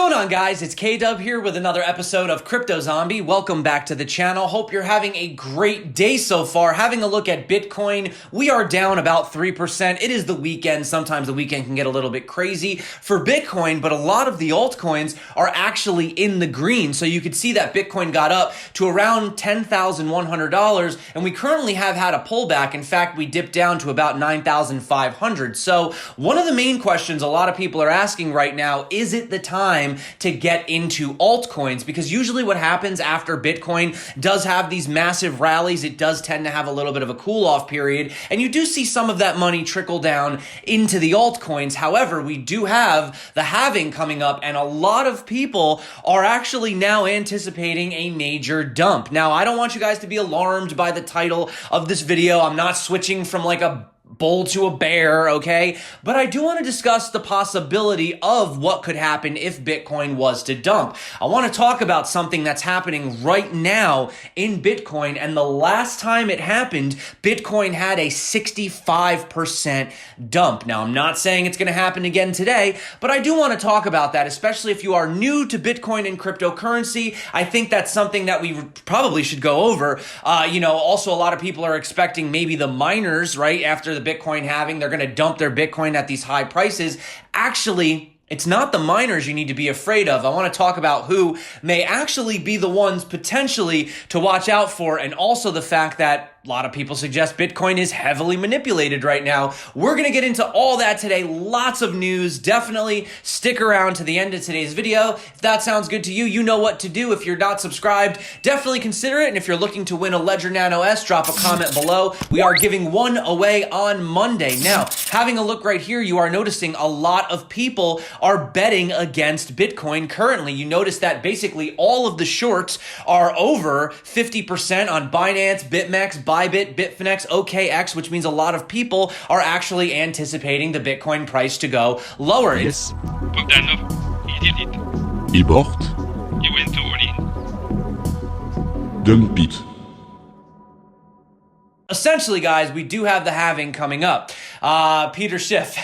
going on, guys? It's K-Dub here with another episode of Crypto Zombie. Welcome back to the channel. Hope you're having a great day so far. Having a look at Bitcoin, we are down about 3%. It is the weekend. Sometimes the weekend can get a little bit crazy for Bitcoin, but a lot of the altcoins are actually in the green. So you could see that Bitcoin got up to around $10,100, and we currently have had a pullback. In fact, we dipped down to about $9,500. So one of the main questions a lot of people are asking right now, is it the time to get into altcoins? Because usually what happens after Bitcoin does have these massive rallies, it does tend to have a little bit of a cool off period, and you do see some of that money trickle down into the altcoins. However, we do have the halving coming up, and a lot of people are actually now anticipating a major dump. Now, I don't want you guys to be alarmed by the title of this video. I'm not switching from like a bull to a bear, okay? But I do want to discuss the possibility of what could happen if Bitcoin was to dump. I want to talk about something that's happening right now in Bitcoin, and the last time it happened, Bitcoin had a 65% dump. Now, I'm not saying it's going to happen again today, but I do want to talk about that, especially if you are new to Bitcoin and cryptocurrency. I think that's something that we probably should go over. Also a lot of people are expecting maybe the miners, right, after the Bitcoin halving, they're going to dump their Bitcoin at these high prices. Actually, it's not the miners you need to be afraid of. I want to talk about who may actually be the ones potentially to watch out for, and also the fact that a lot of people suggest Bitcoin is heavily manipulated right now. We're going to get into all that today. Lots of news. Definitely stick around to the end of today's video. If that sounds good to you, you know what to do. If you're not subscribed, definitely consider it. And if you're looking to win a Ledger Nano S, drop a comment below. We are giving one away on Monday. Now, having a look right here, you are noticing a lot of people are betting against Bitcoin currently. You notice that basically all of the shorts are over 50% on Binance, BitMEX, Bybit, Bitfinex, OKX, which means a lot of people are actually anticipating the Bitcoin price to go lower. Yes. Bogdanov, he did it. He bought. He went all in. Dump it. Essentially, guys, we do have the halving coming up. Peter Schiff,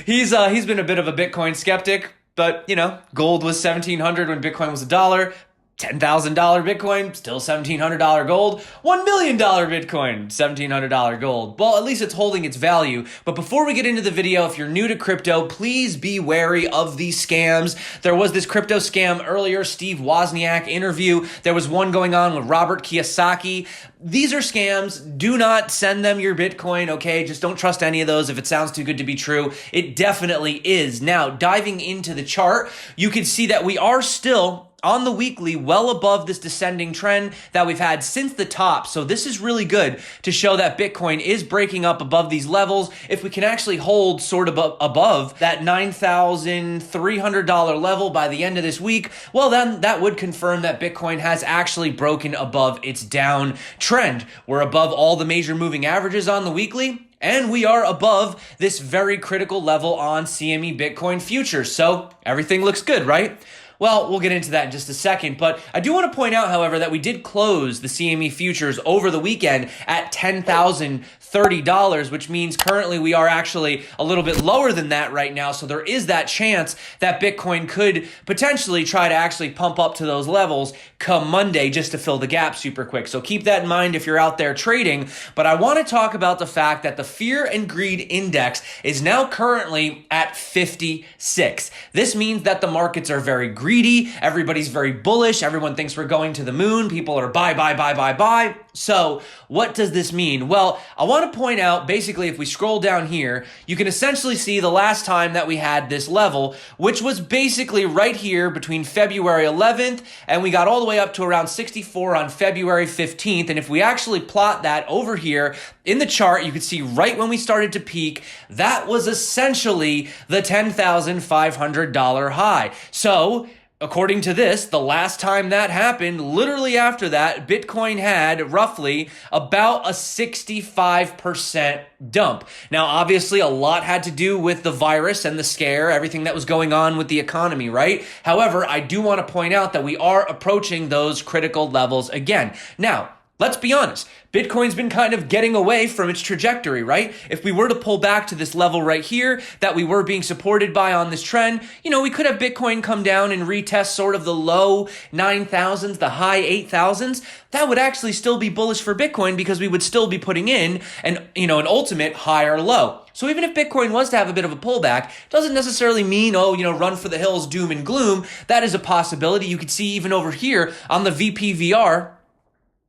he's been a bit of a Bitcoin skeptic, but gold was $1,700 when Bitcoin was $1. $10,000 Bitcoin, still $1,700 gold. $1 million Bitcoin, $1,700 gold. Well, at least it's holding its value. But before we get into the video, if you're new to crypto, please be wary of these scams. There was this crypto scam earlier, Steve Wozniak interview. There was one going on with Robert Kiyosaki. These are scams. Do not send them your Bitcoin, okay? Just don't trust any of those if it sounds too good to be true. It definitely is. Now, diving into the chart, you can see that we are still on the weekly, well above this descending trend that we've had since the top. So this is really good to show that Bitcoin is breaking up above these levels. If we can actually hold sort of above that $9,300 level by the end of this week, well, then that would confirm that Bitcoin has actually broken above its down trend. We're above all the major moving averages on the weekly, and we are above this very critical level on CME Bitcoin futures. So everything looks good, right? Well, we'll get into that in just a second, but I do want to point out, however, that we did close the CME futures over the weekend at $10,030, which means currently we are actually a little bit lower than that right now. So there is that chance that Bitcoin could potentially try to actually pump up to those levels come Monday just to fill the gap super quick. So keep that in mind if you're out there trading. But I want to talk about the fact that the Fear and Greed Index is now currently at 56. This means that the markets are very greedy. Everybody's very bullish. Everyone thinks we're going to the moon. People are buy, buy, buy, buy, buy. So what does this mean? Well, I want to point out, basically, if we scroll down here, you can essentially see the last time that we had this level, which was basically right here between February 11th, and we got all the way up to around 64 on February 15th. And if we actually plot that over here in the chart, you can see right when we started to peak, that was essentially the $10,500 high. So according to this, the last time that happened, literally after that, Bitcoin had roughly about a 65% dump. Now, obviously, a lot had to do with the virus and the scare, everything that was going on with the economy, right? However, I do want to point out that we are approaching those critical levels again. Now, let's be honest, Bitcoin's been kind of getting away from its trajectory, right? If we were to pull back to this level right here that we were being supported by on this trend, we could have Bitcoin come down and retest sort of the low 9,000s, the high 8,000s. That would actually still be bullish for Bitcoin because we would still be putting in an ultimate higher low. So even if Bitcoin was to have a bit of a pullback, doesn't necessarily mean, run for the hills, doom and gloom. That is a possibility. You could see even over here on the VPVR,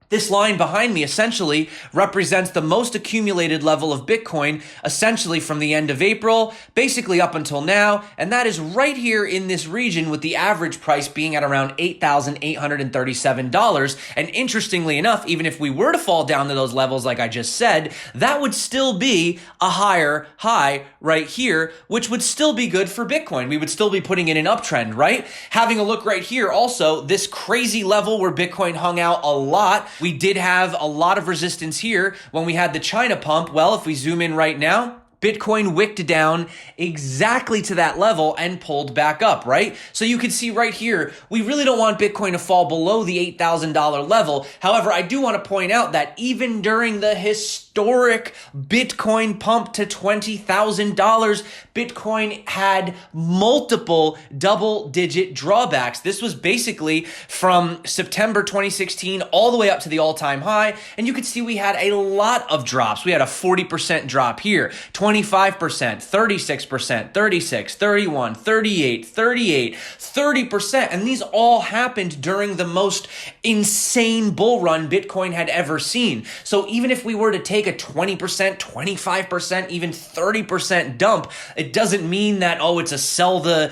this line behind me essentially represents the most accumulated level of Bitcoin, essentially from the end of April, basically up until now, and that is right here in this region with the average price being at around $8,837. And interestingly enough, even if we were to fall down to those levels like I just said, that would still be a higher high right here, which would still be good for Bitcoin. We would still be putting in an uptrend, right? Having a look right here also, this crazy level where Bitcoin hung out a lot. We did have a lot of resistance here when we had the China pump. Well, if we zoom in right now, Bitcoin wicked down exactly to that level and pulled back up, right? So you can see right here, we really don't want Bitcoin to fall below the $8,000 level. However, I do want to point out that even during the historic Bitcoin pump to $20,000, Bitcoin had multiple double-digit drawbacks. This was basically from September 2016 all the way up to the all-time high, and you could see we had a lot of drops. We had a 40% drop here, 25%, 36%, 36, 31, 38, 38, 30%. And these all happened during the most insane bull run Bitcoin had ever seen. So even if we were to take a 20%, 25%, even 30% dump, it doesn't mean that, it's a sell the,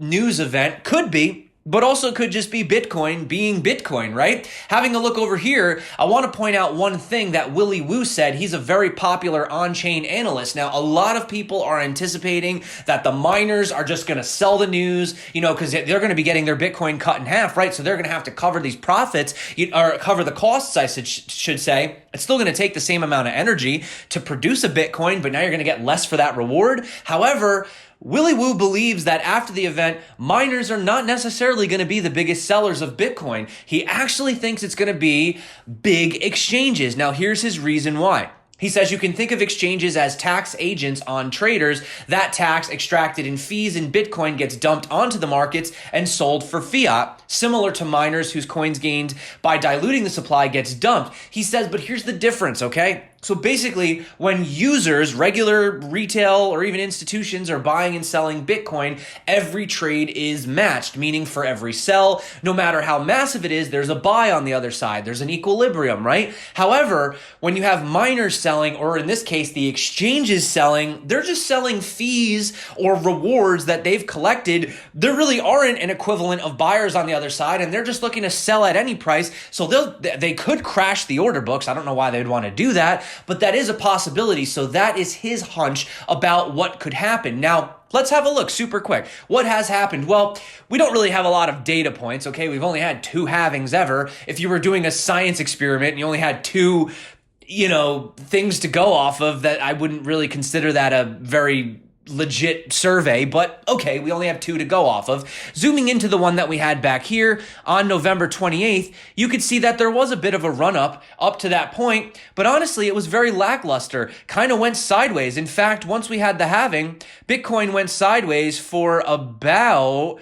news event. Could be. But also could just be Bitcoin being Bitcoin, right? Having a look over here, I want to point out one thing that Willy Woo said. He's a very popular on-chain analyst. Now, a lot of people are anticipating that the miners are just going to sell the news, because they're going to be getting their Bitcoin cut in half, right? So they're going to have to cover these profits, or cover the costs, I should say. It's still going to take the same amount of energy to produce a Bitcoin, but now you're going to get less for that reward. However, Willy Woo believes that after the event, miners are not necessarily going to be the biggest sellers of Bitcoin. He actually thinks it's going to be big exchanges. Now, here's his reason why. He says you can think of exchanges as tax agents on traders. That tax extracted in fees in Bitcoin gets dumped onto the markets and sold for fiat, similar to miners whose coins gained by diluting the supply gets dumped. He says, but here's the difference, okay? So basically, when users, regular retail or even institutions are buying and selling Bitcoin, every trade is matched, meaning for every sell, no matter how massive it is, there's a buy on the other side. There's an equilibrium, right? However, when you have miners selling, or in this case, the exchanges selling, they're just selling fees or rewards that they've collected. There really aren't an equivalent of buyers on the other side, and they're just looking to sell at any price. So they could crash the order books. I don't know why they'd want to do that, but that is a possibility. So that is his hunch about what could happen. Now, let's have a look super quick. What has happened? Well, we don't really have a lot of data points, okay? We've only had 2 halvings ever. If you were doing a science experiment and you only had 2, things to go off of, that I wouldn't really consider that a very legit survey, but okay, we only have 2 to go off of. Zooming into the one that we had back here on November 28th, you could see that there was a bit of a run up to that point, but honestly, it was very lackluster, kind of went sideways. In fact, once we had the halving, Bitcoin went sideways for about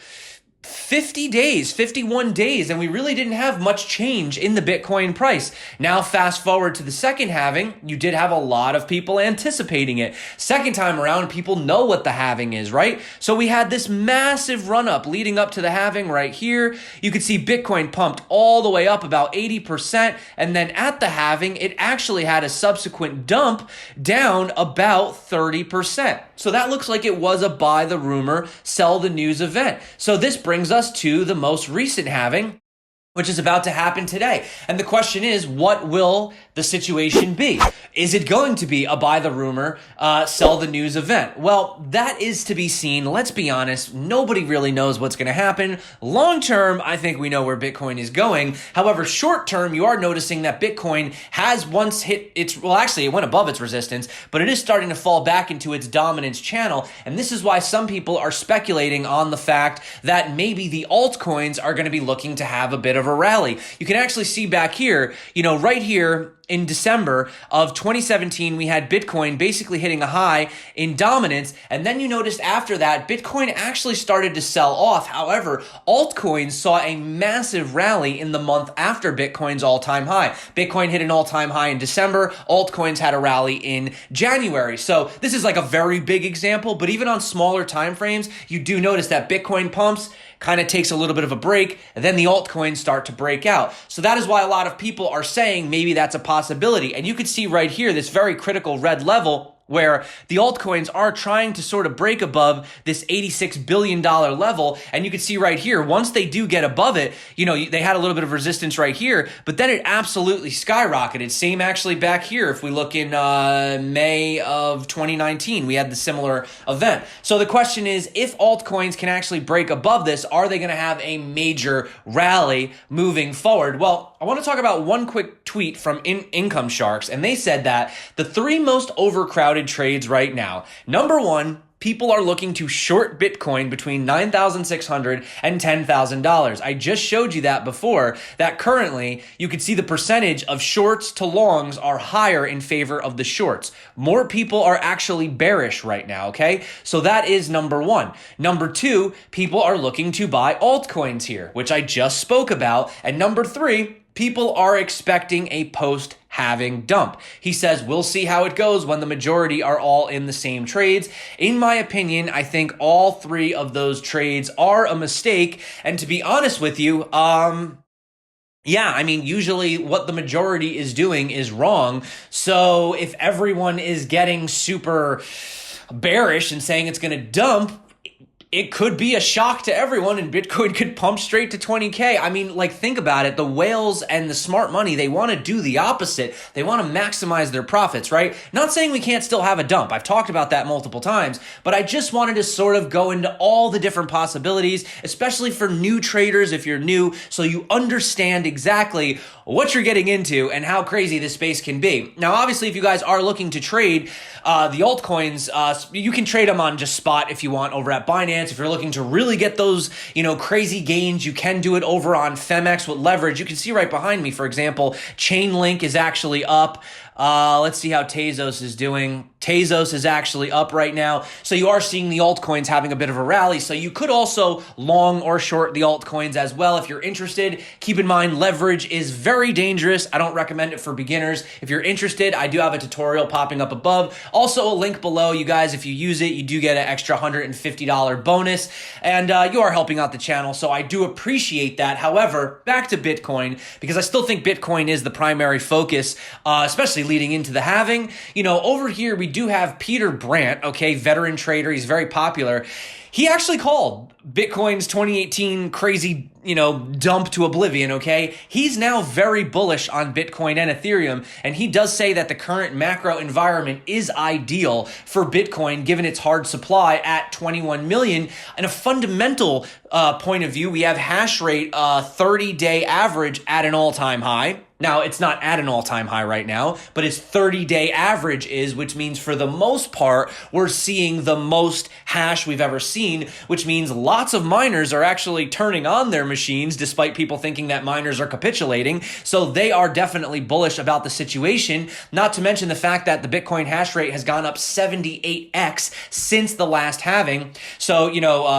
50 days, 51 days, and we really didn't have much change in the Bitcoin price. Now, fast forward to the second halving, you did have a lot of people anticipating it. Second time around, people know what the halving is, right? So we had this massive run up leading up to the halving right here. You could see Bitcoin pumped all the way up about 80%, and then at the halving, it actually had a subsequent dump down about 30%. So that looks like it was a buy the rumor, sell the news event. So this brings us to the most recent halving, which is about to happen today. And the question is, what will the situation be? Is it going to be a buy the rumor, sell the news event? Well, that is to be seen. Let's be honest. Nobody really knows what's going to happen. Long term, I think we know where Bitcoin is going. However, short term, you are noticing that Bitcoin has once hit actually it went above its resistance, but it is starting to fall back into its dominance channel. And this is why some people are speculating on the fact that maybe the altcoins are going to be looking to have a bit of a rally. You can actually see back here, right here, in December of 2017, we had Bitcoin basically hitting a high in dominance. And then you noticed after that, Bitcoin actually started to sell off. However, altcoins saw a massive rally in the month after Bitcoin's all-time high. Bitcoin hit an all-time high in December. Altcoins had a rally in January. So this is like a very big example, but even on smaller time frames, you do notice that Bitcoin pumps, kind of takes a little bit of a break, and then the altcoins start to break out. So that is why a lot of people are saying maybe that's a possibility. And you can see right here, this very critical red level where the altcoins are trying to sort of break above this $86 billion level. And you can see right here, once they do get above it, they had a little bit of resistance right here, but then it absolutely skyrocketed. Same actually back here. If we look in May of 2019, we had the similar event. So the question is, if altcoins can actually break above this, are they going to have a major rally moving forward? Well, I want to talk about one quick tweet from Income Sharks, and they said that the three most overcrowded trades right now. Number one, people are looking to short Bitcoin between $9,600 and $10,000. I just showed you that before, that currently you can see the percentage of shorts to longs are higher in favor of the shorts. More people are actually bearish right now, okay? So that is number one. Number two, people are looking to buy altcoins here, which I just spoke about. And number three, people are expecting a post-halving dump. He says, we'll see how it goes when the majority are all in the same trades. In my opinion, I think all three of those trades are a mistake. And to be honest with you, usually what the majority is doing is wrong. So if everyone is getting super bearish and saying it's going to dump, it could be a shock to everyone and Bitcoin could pump straight to 20K. I mean, think about it. The whales and the smart money, they want to do the opposite. They want to maximize their profits, right? Not saying we can't still have a dump. I've talked about that multiple times, but I just wanted to sort of go into all the different possibilities, especially for new traders if you're new, so you understand exactly what you're getting into and how crazy this space can be. Now, obviously, if you guys are looking to trade the altcoins, you can trade them on just spot if you want over at Binance. If you're looking to really get those, crazy gains, you can do it over on Femex with leverage. You can see right behind me, for example, Chainlink is actually up. Let's see how Tezos is doing. Tezos is actually up right now. So you are seeing the altcoins having a bit of a rally. So you could also long or short the altcoins as well if you're interested. Keep in mind, leverage is very dangerous. I don't recommend it for beginners. If you're interested, I do have a tutorial popping up above. Also a link below. You guys, if you use it, you do get an extra $150 bonus. And you are helping out the channel. So I do appreciate that. However, back to Bitcoin, because I still think Bitcoin is the primary focus, especially leading into the halving. Over here, we do have Peter Brandt, okay, veteran trader. He's very popular. He actually called Bitcoin's 2018 crazy, dump to oblivion, okay? He's now very bullish on Bitcoin and Ethereum, and he does say that the current macro environment is ideal for Bitcoin given its hard supply at 21 million. And a fundamental point of view, we have hash rate 30-day average at an all-time high. Now, it's not at an all-time high right now, but its 30-day average is, which means for the most part, we're seeing the most hash we've ever seen, which means lots of miners are actually turning on their machines, despite people thinking that miners are capitulating. So they are definitely bullish about the situation, not to mention the fact that the Bitcoin hash rate has gone up 78x since the last halving. So,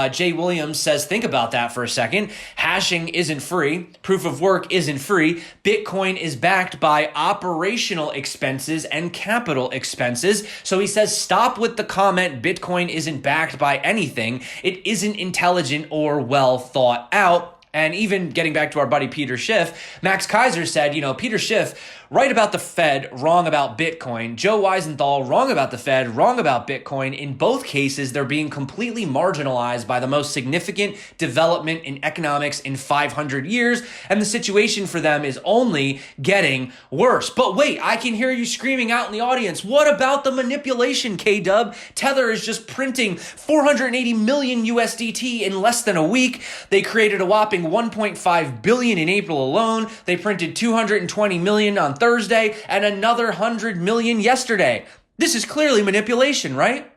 Jay Williams says, think about that for a second. Hashing isn't free. Proof of work isn't free. Bitcoin is backed by operational expenses and capital expenses. So he says, stop with the comment, Bitcoin isn't backed by anything. It isn't intelligent or well thought out. And even getting back to our buddy Peter Schiff, Max Kaiser said, Peter Schiff right about the Fed, wrong about Bitcoin. Joe Weisenthal, wrong about the Fed, wrong about Bitcoin. In both cases, they're being completely marginalized by the most significant development in economics in 500 years, and the situation for them is only getting worse. But wait, I can hear you screaming out in the audience, what about the manipulation, K-Dub? Tether is just printing 480 million USDT in less than a week. They created a whopping 1.5 billion in April alone. They printed 220 million on Thursday and another 100 million yesterday. This is clearly manipulation, right?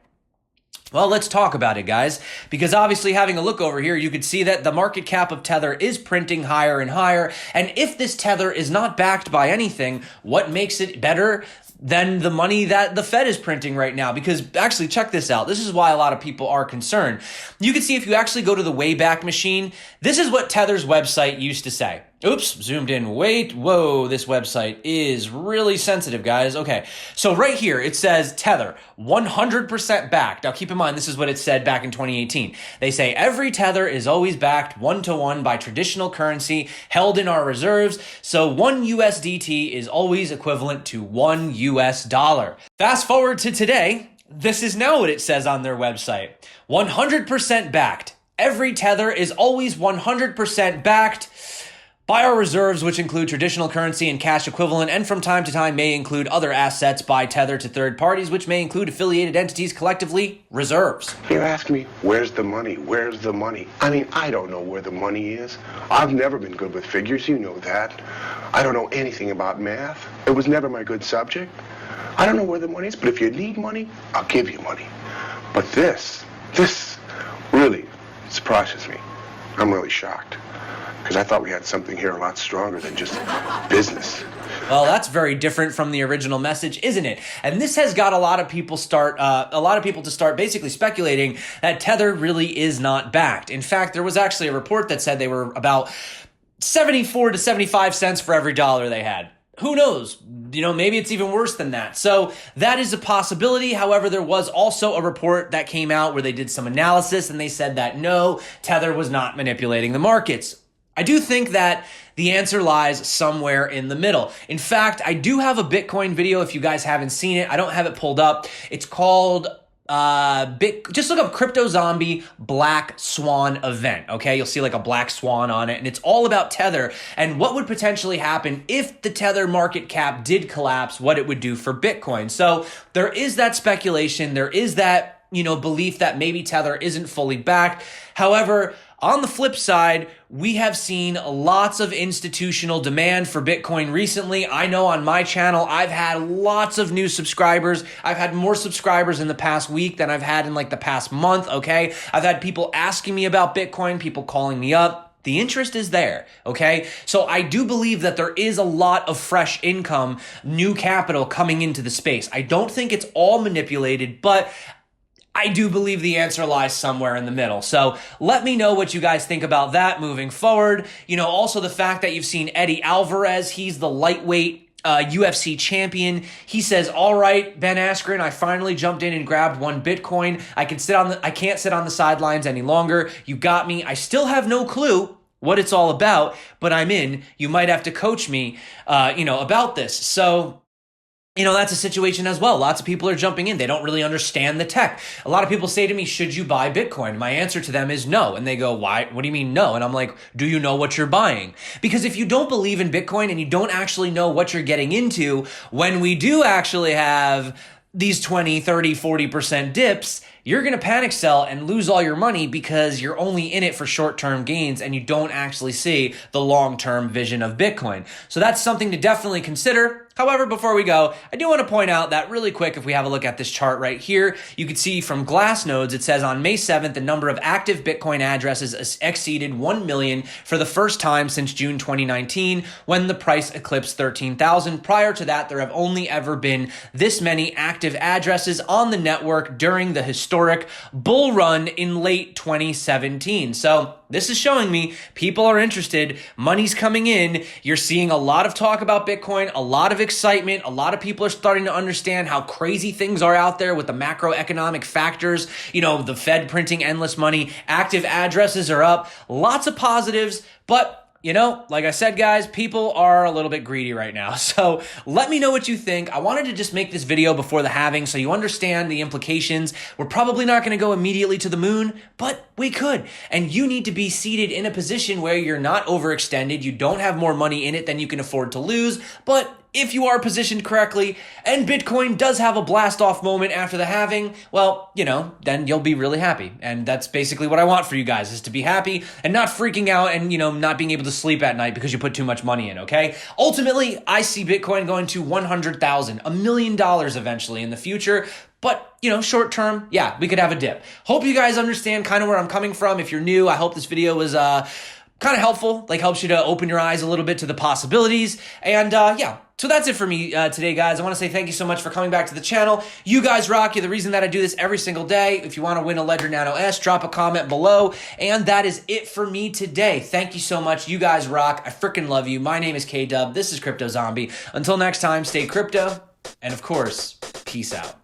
Well, let's talk about it, guys, because obviously having a look over here, you could see that the market cap of Tether is printing higher and higher. And if this Tether is not backed by anything, what makes it better than the money that the Fed is printing right now? Because actually, check this out. This is why a lot of people are concerned. You can see if you actually go to the Wayback Machine, this is what Tether's website used to say. Oops, zoomed in. Wait, whoa, this website is really sensitive, guys. Okay, so right here, it says Tether, 100% backed. Now keep in mind, this is what it said back in 2018. They say every Tether is always backed 1-to-1 by traditional currency held in our reserves. So 1 USDT is always equivalent to 1 US dollar. Fast forward to today, this is now what it says on their website. 100% backed. Every Tether is always 100% backed by our reserves, which include traditional currency and cash equivalent, and from time to time may include other assets by Tether to third parties, which may include affiliated entities, collectively reserves. You ask me, where's the money? Where's the money? I mean, I don't know where the money is. I've never been good with figures, you know that. I don't know anything about math. It was never my good subject. I don't know where the money is, but if you need money, I'll give you money. But this really surprises me. I'm really shocked. Because I thought we had something here a lot stronger than just business. Well, that's very different from the original message, isn't it? And this has got a lot of people to start basically speculating that Tether really is not backed. In fact, there was actually a report that said they were about 74 to 75 cents for every dollar they had. Who knows? Maybe it's even worse than that. So that is a possibility. However, there was also a report that came out where they did some analysis and they said that no, Tether was not manipulating the markets. I do think that the answer lies somewhere in the middle. In fact, I do have a Bitcoin video if you guys haven't seen it. I don't have it pulled up. It's called just look up Crypto Zombie Black Swan event, okay? You'll see like a black swan on it, and it's all about Tether and what would potentially happen if the Tether market cap did collapse, what it would do for Bitcoin. So there is that speculation. There is that, belief that maybe Tether isn't fully backed. However, on the flip side, we have seen lots of institutional demand for Bitcoin recently. I know on my channel, I've had lots of new subscribers. I've had more subscribers in the past week than I've had in like the past month, okay? I've had people asking me about Bitcoin, people calling me up. The interest is there, okay? So I do believe that there is a lot of fresh income, new capital coming into the space. I don't think it's all manipulated, but I do believe the answer lies somewhere in the middle. So let me know what you guys think about that moving forward. Also the fact that you've seen Eddie Alvarez, he's the lightweight UFC champion. He says, all right, Ben Askren, I finally jumped in and grabbed 1 Bitcoin. I can't sit on the sidelines any longer. You got me. I still have no clue what it's all about, but I'm in. You might have to coach me, about this. So that's a situation as well. Lots of people are jumping in. They don't really understand the tech. A lot of people say to me, should you buy Bitcoin? My answer to them is no. And they go, why? What do you mean no? And I'm like, do you know what you're buying? Because if you don't believe in Bitcoin and you don't actually know what you're getting into, when we do actually have these 20, 30, 40% dips, you're going to panic sell and lose all your money because you're only in it for short-term gains and you don't actually see the long-term vision of Bitcoin. So that's something to definitely consider. However, before we go, I do want to point out that really quick, if we have a look at this chart right here, you can see from Glassnodes, it says on May 7th, the number of active Bitcoin addresses exceeded 1 million for the first time since June 2019, when the price eclipsed 13,000. Prior to that, there have only ever been this many active addresses on the network during the historic bull run in late 2017. So this is showing me people are interested. Money's coming in. You're seeing a lot of talk about Bitcoin, a lot of excitement. A lot of people are starting to understand how crazy things are out there with the macroeconomic factors. The Fed printing endless money. Active addresses are up. Lots of positives, but you know, like I said, guys, people are a little bit greedy right now. So let me know what you think. I wanted to just make this video before the halving so you understand the implications. We're probably not going to go immediately to the moon, but we could. And you need to be seated in a position where you're not overextended. You don't have more money in it than you can afford to lose. But if you are positioned correctly and Bitcoin does have a blast off moment after the halving, well, you know, then you'll be really happy. And that's basically what I want for you guys, is to be happy and not freaking out and, you know, not being able to sleep at night because you put too much money in, okay? Ultimately, I see Bitcoin going to 100,000, $1 million eventually in the future. But, you know, short term, yeah, we could have a dip. Hope you guys understand kind of where I'm coming from. If you're new, I hope this video was kind of helpful, like helps you to open your eyes a little bit to the possibilities. And yeah, so that's it for me today, guys. I want to say thank you so much for coming back to the channel. You guys rock. You're the reason that I do this every single day. If you want to win a Ledger Nano S, drop a comment below. And that is it for me today. Thank you so much. You guys rock. I freaking love you. My name is K-Dub. This is Crypto Zombie. Until next time, stay crypto. And of course, peace out.